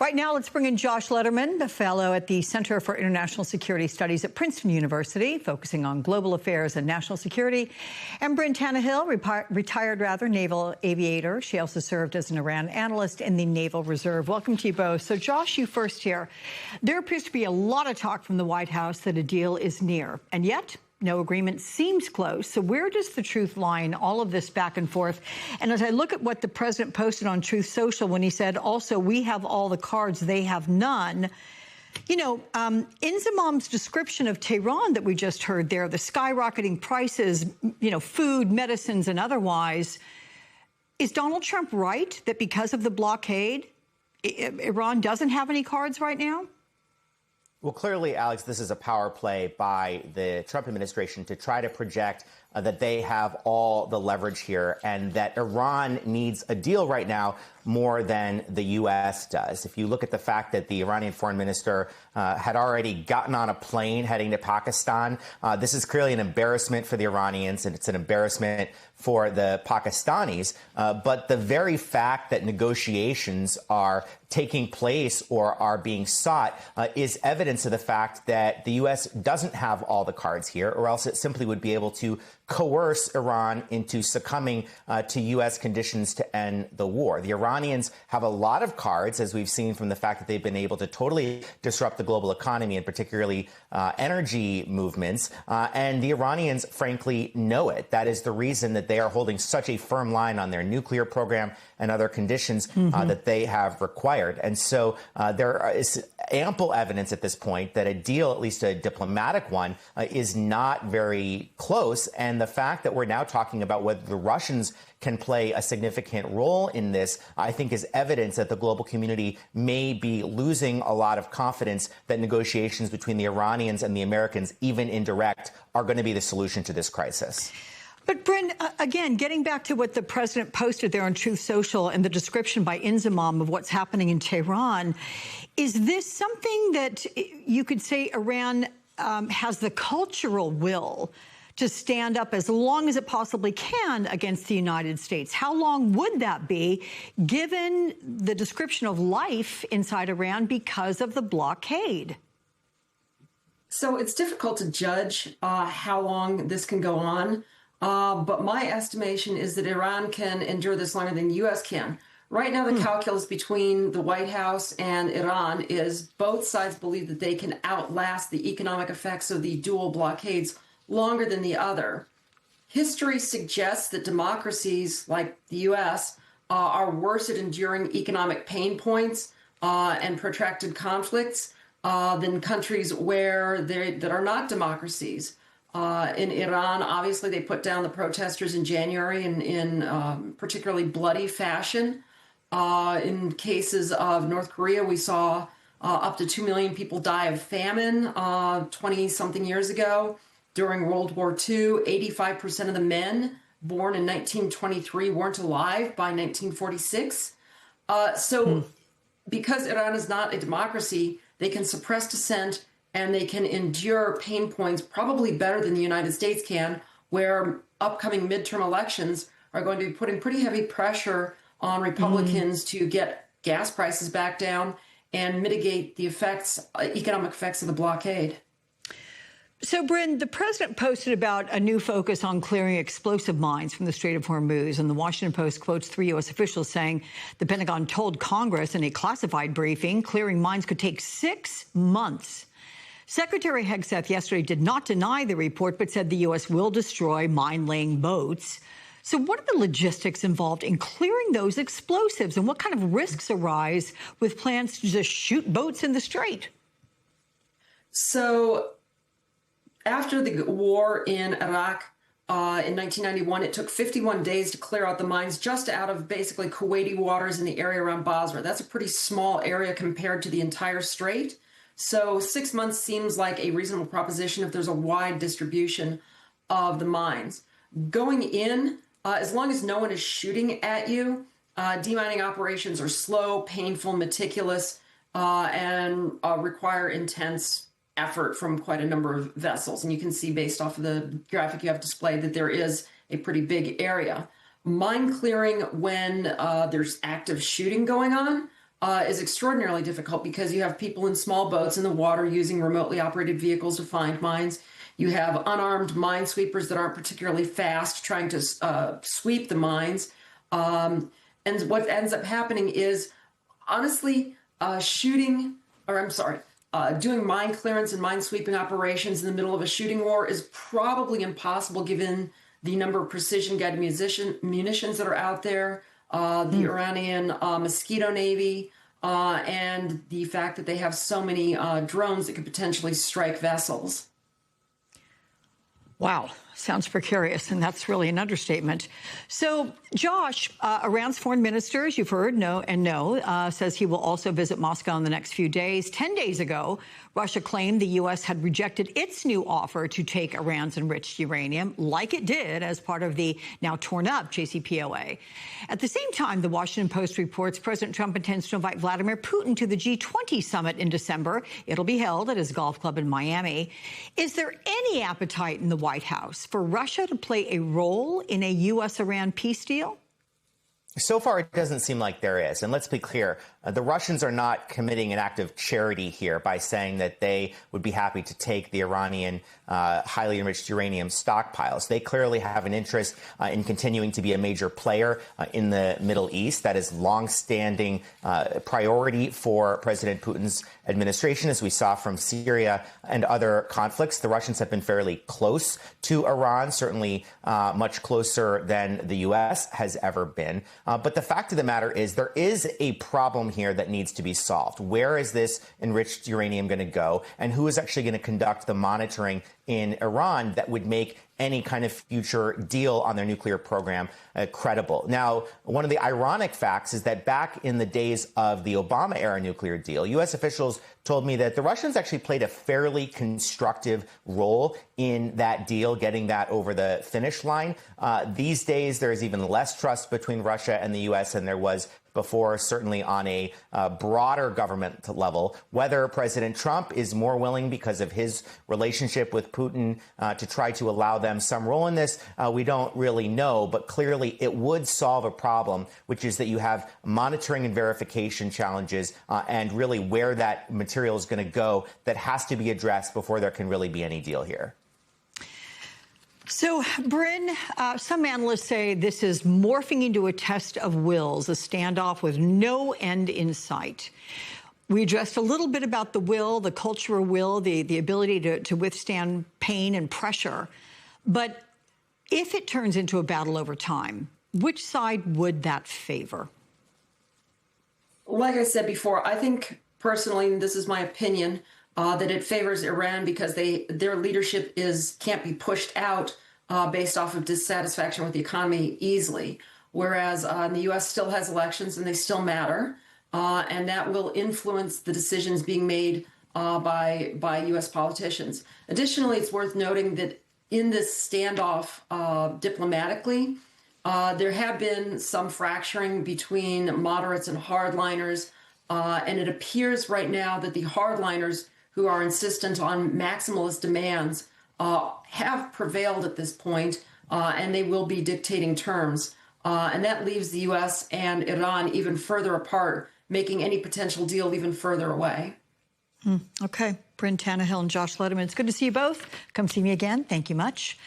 Right now, let's bring in Josh Lederman, the fellow at the Center for International Security Studies at Princeton University, focusing on global affairs and national security. And Bryn Tannehill, retired naval aviator. She also served as an Iran analyst in the Naval Reserve. Welcome to you both. So, Josh, you first here. There appears to be a lot of talk from the White House that a deal is near, and yet no agreement seems close. So where does the truth lie in all of this back and forth? And as I look at what the president posted on Truth Social when he said, also, we have all the cards, they have none. You know, Inzamam's description of Tehran that we just heard there, the skyrocketing prices, you know, food, medicines, and otherwise, is Donald Trump right that because of the blockade, Iran doesn't have any cards right now? Well, clearly, Alex, this is a power play by the Trump administration to try to project that they have all the leverage here and that Iran needs a deal right now more than the U.S. does. If you look at the fact that the Iranian foreign minister had already gotten on a plane heading to Pakistan, this is clearly an embarrassment for the Iranians and it's an embarrassment for the Pakistanis. But the very fact that negotiations are taking place or are being sought is evidence of the fact that the U.S. doesn't have all the cards here, or else it simply would be able to coerce Iran into succumbing to U.S. conditions to end the war. The Iranians have a lot of cards, as we've seen from the fact that they've been able to totally disrupt the global economy and particularly energy movements. And the Iranians, frankly, know it. That is the reason that they are holding such a firm line on their nuclear program and other conditions that they have required. And so there is ample evidence at this point that a deal, at least a diplomatic one, is not very close. And the fact that we're now talking about whether the Russians can play a significant role in this, I think is evidence that the global community may be losing a lot of confidence that negotiations between the Iranians and the Americans, even indirect, are going to be the solution to this crisis. But, Bryn, again, getting back to what the president posted there on Truth Social and the description by Inzamam of what's happening in Tehran, is this something that you could say Iran has the cultural will to stand up as long as it possibly can against the United States? How long would that be, given the description of life inside Iran because of the blockade? So it's difficult to judge how long this can go on. But my estimation is that Iran can endure this longer than the U.S. can. Right now, the calculus between the White House and Iran is both sides believe that they can outlast the economic effects of the dual blockades longer than the other. History suggests that democracies like the U.S. Are worse at enduring economic pain points and protracted conflicts than countries that are not democracies. In Iran, obviously, they put down the protesters in January in particularly bloody fashion. In cases of North Korea, we saw up to 2 million people die of famine 20-something years ago. During World War II, 85% of the men born in 1923 weren't alive by 1946. Because Iran is not a democracy, they can suppress dissent and they can endure pain points probably better than the United States can, where upcoming midterm elections are going to be putting pretty heavy pressure on Republicans to get gas prices back down and mitigate the economic effects of the blockade. So, Bryn, the president posted about a new focus on clearing explosive mines from the Strait of Hormuz, and the Washington Post quotes 3 U.S. officials saying the Pentagon told Congress in a classified briefing clearing mines could take 6 months. Secretary Hegseth yesterday did not deny the report, but said the U.S. will destroy mine-laying boats. So what are the logistics involved in clearing those explosives, and what kind of risks arise with plans to just shoot boats in the strait? So after the war in Iraq in 1991, it took 51 days to clear out the mines just out of basically Kuwaiti waters in the area around Basra. That's a pretty small area compared to the entire strait. So 6 months seems like a reasonable proposition if there's a wide distribution of the mines. Going in, as long as no one is shooting at you, demining operations are slow, painful, meticulous, and require intense effort from quite a number of vessels. And you can see based off of the graphic you have displayed that there is a pretty big area. Mine clearing when there's active shooting going on is extraordinarily difficult because you have people in small boats in the water using remotely operated vehicles to find mines. You have unarmed minesweepers that aren't particularly fast trying to sweep the mines. And what ends up happening is, honestly, doing mine clearance and mine sweeping operations in the middle of a shooting war is probably impossible given the number of precision-guided munitions that are out there, the Iranian Mosquito Navy, and the fact that they have so many drones that could potentially strike vessels. Wow, sounds precarious, and that's really an understatement. So, Josh, Iran's foreign minister, as you've heard, says he will also visit Moscow in the next few days. 10 days ago, Russia claimed the U.S. had rejected its new offer to take Iran's enriched uranium, like it did as part of the now torn-up JCPOA. At the same time, the Washington Post reports President Trump intends to invite Vladimir Putin to the G20 summit in December. It'll be held at his golf club in Miami. Is there any appetite in the White House for Russia to play a role in a U.S.-Iran peace deal? So far, it doesn't seem like there is. And let's be clear, the Russians are not committing an act of charity here by saying that they would be happy to take the Iranian highly enriched uranium stockpiles. They clearly have an interest in continuing to be a major player in the Middle East. That is longstanding priority for President Putin's administration, as we saw from Syria and other conflicts. The Russians have been fairly close to Iran, certainly much closer than the U.S. has ever been. But the fact of the matter is there is a problem here that needs to be solved. Where is this enriched uranium going to go? And who is actually going to conduct the monitoring in Iran that would make any kind of future deal on their nuclear program credible? Now, one of the ironic facts is that back in the days of the Obama-era nuclear deal, U.S. officials told me that the Russians actually played a fairly constructive role in that deal, getting that over the finish line. These days, there is even less trust between Russia and the U.S. than there was before, certainly on a broader government level. Whether President Trump is more willing because of his relationship with Putin to try to allow them some role in this, we don't really know. But clearly, it would solve a problem, which is that you have monitoring and verification challenges and really where that material is going to go that has to be addressed before there can really be any deal here. So, Bryn, some analysts say this is morphing into a test of wills, a standoff with no end in sight. We addressed a little bit about the will, the cultural will, the ability to withstand pain and pressure. But if it turns into a battle over time, which side would that favor? Like I said before, I think personally, and this is my opinion, that it favors Iran because their leadership can't be pushed out based off of dissatisfaction with the economy easily, whereas the U.S. still has elections and they still matter, and that will influence the decisions being made by U.S. politicians. Additionally, it's worth noting that in this standoff diplomatically, there have been some fracturing between moderates and hardliners, and it appears right now that the hardliners who are insistent on maximalist demands have prevailed at this point, and they will be dictating terms. And that leaves the U.S. and Iran even further apart, making any potential deal even further away. Okay. Bryn Tannehill and Josh Lederman, it's good to see you both. Come see me again. Thank you much.